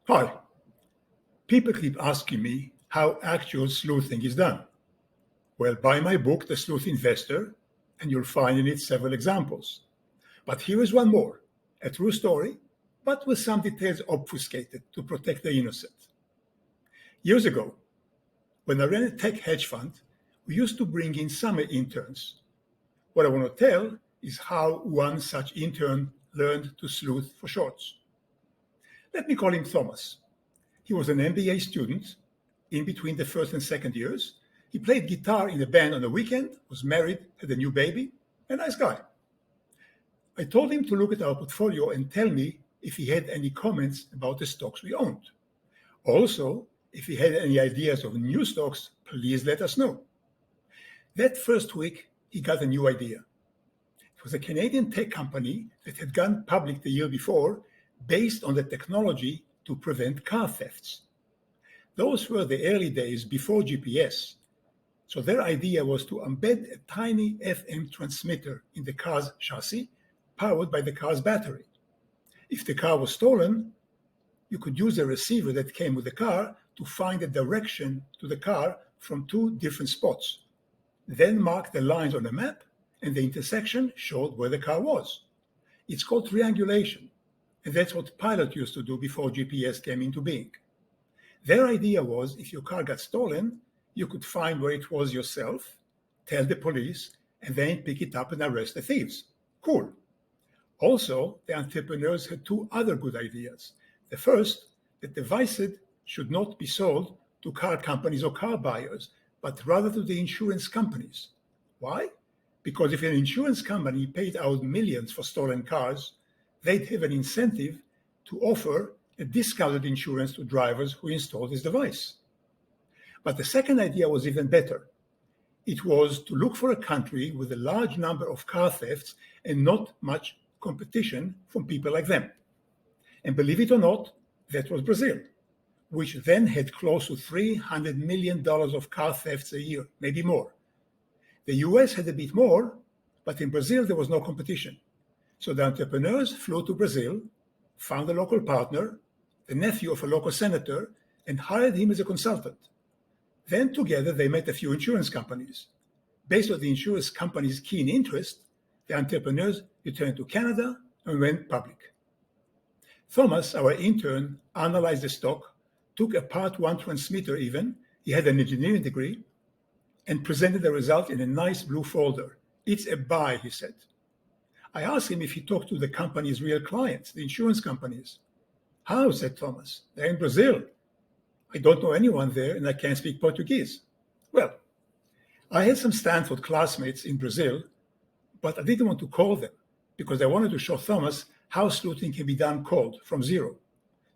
Hi. People keep asking me how actual sleuthing is done. Well, buy my book, The Sleuth Investor, and you'll find in it several examples. But here is one more, a true story, but with some details obfuscated to protect the innocent. Years ago, when I ran a tech hedge fund, we used to bring in summer interns. What I want to tell is how one such intern learned to sleuth for shorts. Let me call him Thomas. He was an MBA student in between the first and second years. He played guitar in a band on the weekend, was married, had a new baby, a nice guy. I told him to look at our portfolio and tell me if he had any comments about the stocks we owned. Also, if he had any ideas of new stocks, please let us know. That first week, he got a new idea. It was a Canadian tech company that had gone public the year before based on the technology to prevent car thefts. Those were the early days before GPS, so their idea was to embed a tiny FM transmitter in the car's chassis, powered by the car's battery. If the car was stolen, you could use a receiver that came with the car to find a direction to the car from two different spots, then mark the lines on the map, and the intersection showed where the car was. It's called triangulation, and that's what pilots used to do before GPS came into being. Their idea was if your car got stolen, you could find where it was yourself, tell the police, and then pick it up and arrest the thieves. Cool. Also, the entrepreneurs had two other good ideas. The first, that devices should not be sold to car companies or car buyers, but rather to the insurance companies. Why? Because if an insurance company paid out millions for stolen cars, they'd have an incentive to offer a discounted insurance to drivers who installed this device. But the second idea was even better. It was to look for a country with a large number of car thefts and not much competition from people like them. And believe it or not, that was Brazil, which then had close to $300 million of car thefts a year, maybe more. The US had a bit more, but in Brazil there was no competition. So the entrepreneurs flew to Brazil, found a local partner, the nephew of a local senator, and hired him as a consultant. Then together they met a few insurance companies. Based on the insurance companies' keen interest, the entrepreneurs returned to Canada and went public. Thomas, our intern, analyzed the stock, took a Part 1 transmitter even, he had an engineering degree, and presented the result in a nice blue folder. It's a buy, he said. I asked him if he talked to the company's real clients, the insurance companies. How, said Thomas. They're in Brazil. I don't know anyone there and I can't speak Portuguese. Well, I had some Stanford classmates in Brazil, but I didn't want to call them because I wanted to show Thomas how sleuthing can be done cold from zero.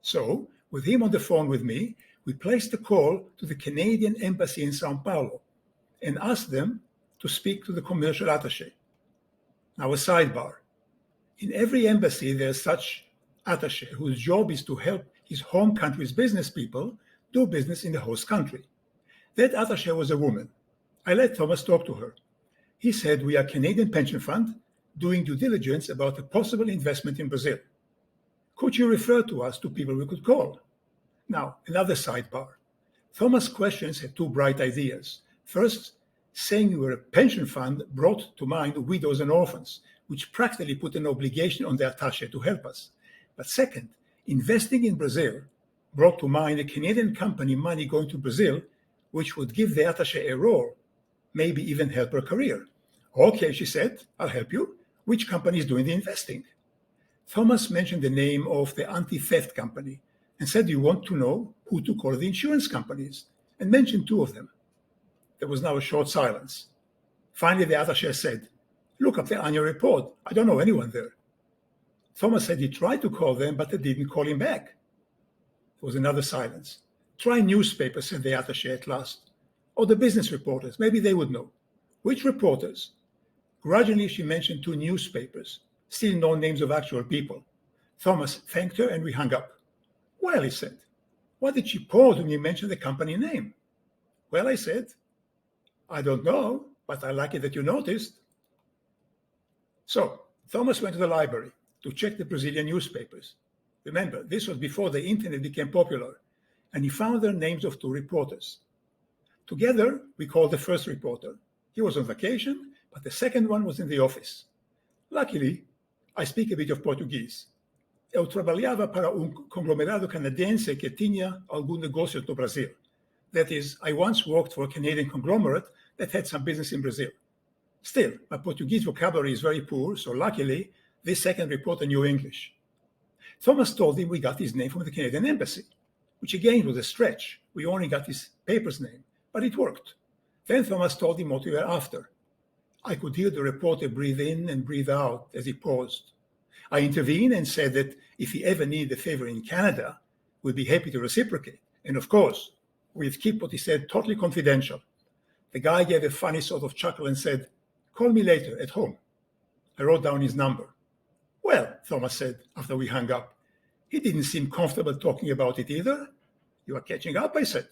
So, with him on the phone with me, we placed a call to the Canadian Embassy in Sao Paulo and asked them to speak to the commercial attaché. Now, a sidebar. In every embassy, there's such attaché whose job is to help his home country's business people do business in the host country. That attaché was a woman. I let Thomas talk to her. He said, we are Canadian pension fund doing due diligence about a possible investment in Brazil. Could you refer to us to people we could call? Now, another sidebar. Thomas' questions had two bright ideas. First, saying we were a pension fund brought to mind widows and orphans, which practically put an obligation on the attaché to help us. But second, investing in Brazil brought to mind a Canadian company money going to Brazil, which would give the attaché a role, maybe even help her career. Okay, she said, I'll help you. Which company is doing the investing? Thomas mentioned the name of the anti-theft company and said, you want to know who to call the insurance companies, and mentioned two of them. There was now a short silence. Finally, the attaché said, look up the annual report. I don't know anyone there. Thomas said he tried to call them, but they didn't call him back. There was another silence. Try newspapers, said the attaché at last. Or the business reporters. Maybe they would know. Which reporters? Gradually, she mentioned two newspapers. Still no names of actual people. Thomas thanked her and we hung up. Well, he said, why did she pause when you mentioned the company name? Well, I said, I don't know, but I like it that you noticed. So, Thomas went to the library to check the Brazilian newspapers. Remember, this was before the internet became popular, and he found the names of two reporters. Together, we called the first reporter. He was on vacation, but the second one was in the office. Luckily, I speak a bit of Portuguese. Eu trabalhava para conglomerado canadense que tinha algum negócio no Brasil. That is, I once worked for a Canadian conglomerate that had some business in Brazil. Still, my Portuguese vocabulary is very poor, so luckily, this second reporter knew English. Thomas told him we got his name from the Canadian embassy, which again was a stretch. We only got his paper's name, but it worked. Then Thomas told him what we were after. I could hear the reporter breathe in and breathe out as he paused. I intervened and said that if he ever needed a favor in Canada, we'd be happy to reciprocate. And of course, we'd keep what he said totally confidential. The guy gave a funny sort of chuckle and said, "Call me later at home." I wrote down his number. "Well," Thomas said after we hung up, "he didn't seem comfortable talking about it either." "You are catching up," I said.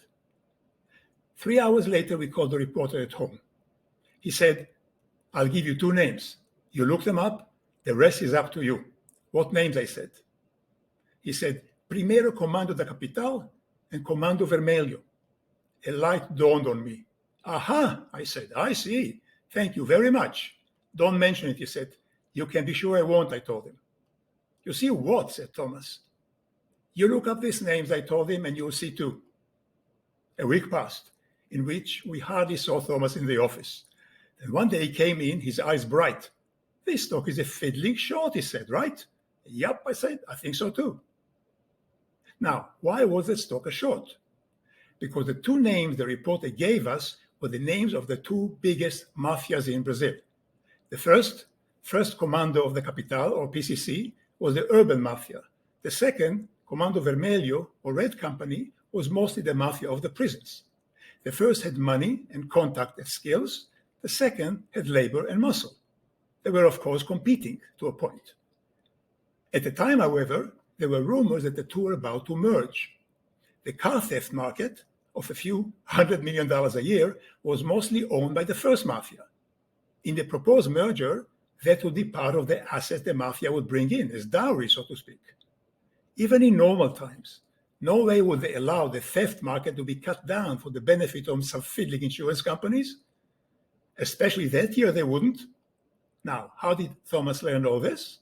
3 hours later, we called the reporter at home. He said, "I'll give you two names. You look them up. The rest is up to you." "What names?" I said. He said, "Primeiro Comando da Capital and Comando Vermelho." A light dawned on me. "Aha," I said. "I see. Thank you very much." "Don't mention it," he said. "You can be sure I won't," I told him. "You see what?" said Thomas. "You look up these names," I told him, "and you'll see too." A week passed, in which we hardly saw Thomas in the office. And one day he came in, his eyes bright. "This stock is a fiddling short," he said, "right?" "Yup," I said, "I think so too." Now, why was that stock a short? Because the two names the reporter gave us were the names of the two biggest mafias in Brazil. The first Comando of the Capital, or PCC, was the urban mafia. The second, Comando Vermelho, or Red Company, was mostly the mafia of the prisons. The first had money and contact and skills. The second had labor and muscle. They were, of course, competing to a point. At the time, however, there were rumors that the two were about to merge. The car theft market, of a few $100 million a year, was mostly owned by the first mafia. In the proposed merger, that would be part of the assets the mafia would bring in, as dowry, so to speak. Even in normal times, no way would they allow the theft market to be cut down for the benefit of some fiddling insurance companies. Especially that year, they wouldn't. Now, how did Thomas learn all this?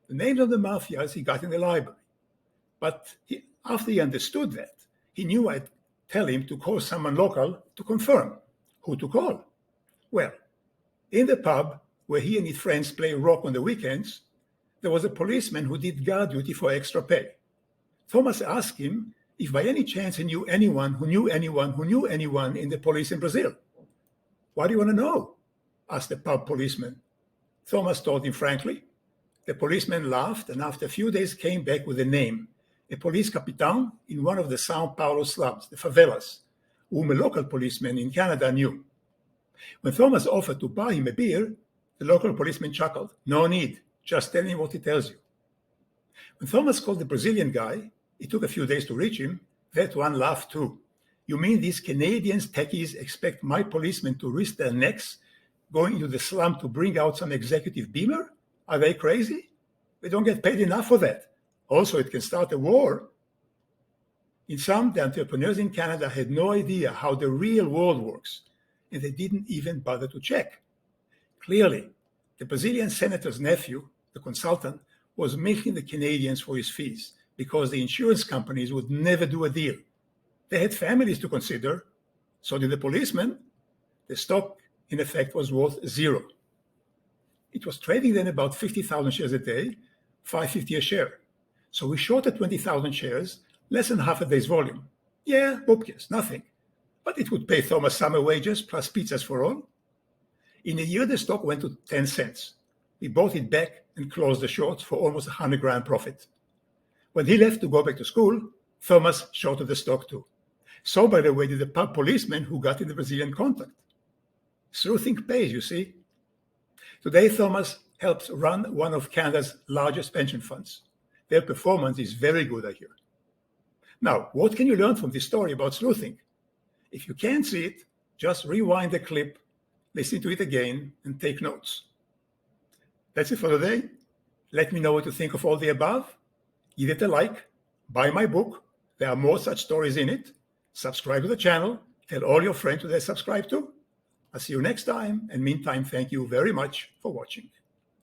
The names of the mafias he got in the library. But after he understood that, he knew I'd tell him to call someone local to confirm. Who to call? Well, in the pub where he and his friends play rock on the weekends, there was a policeman who did guard duty for extra pay. Thomas asked him if by any chance he knew anyone who knew anyone who knew anyone in the police in Brazil. "Why do you want to know?" asked the pub policeman. Thomas told him frankly. The policeman laughed and after a few days came back with a name, a police capitan in one of the São Paulo slums, the favelas, whom a local policeman in Canada knew. When Thomas offered to buy him a beer, the local policeman chuckled. "No need, just tell him what he tells you." When Thomas called the Brazilian guy, it took a few days to reach him, that one laughed too. "You mean these Canadians techies expect my policemen to risk their necks going into the slum to bring out some executive beamer? Are they crazy? We don't get paid enough for that. Also, it can start a war." In sum, the entrepreneurs in Canada had no idea how the real world works, and they didn't even bother to check. Clearly, the Brazilian senator's nephew, the consultant, was milking the Canadians for his fees because the insurance companies would never do a deal. They had families to consider. So did the policeman. The stock, in effect, was worth zero. It was trading then about 50,000 shares a day, $5.50 a share. So we shorted 20,000 shares, less than half a day's volume. Yeah, bupkis, nothing. But it would pay Thomas summer wages plus pizzas for all. In a year, the stock went to 10 cents. We bought it back and closed the shorts for almost $100,000 profit. When he left to go back to school, Thomas shorted the stock too. So, by the way, did the pub policeman who got in the Brazilian contact. Sleuthing pays, you see. Today, Thomas helps run one of Canada's largest pension funds. Their performance is very good, I hear. Now, what can you learn from this story about sleuthing? If you can't see it, just rewind the clip, listen to it again, and take notes. That's it for today. Let me know what you think of all the above. Give it a like, buy my book. There are more such stories in it. Subscribe to the channel. Tell all your friends who they subscribe to. I'll see you next time. And meantime, thank you very much for watching.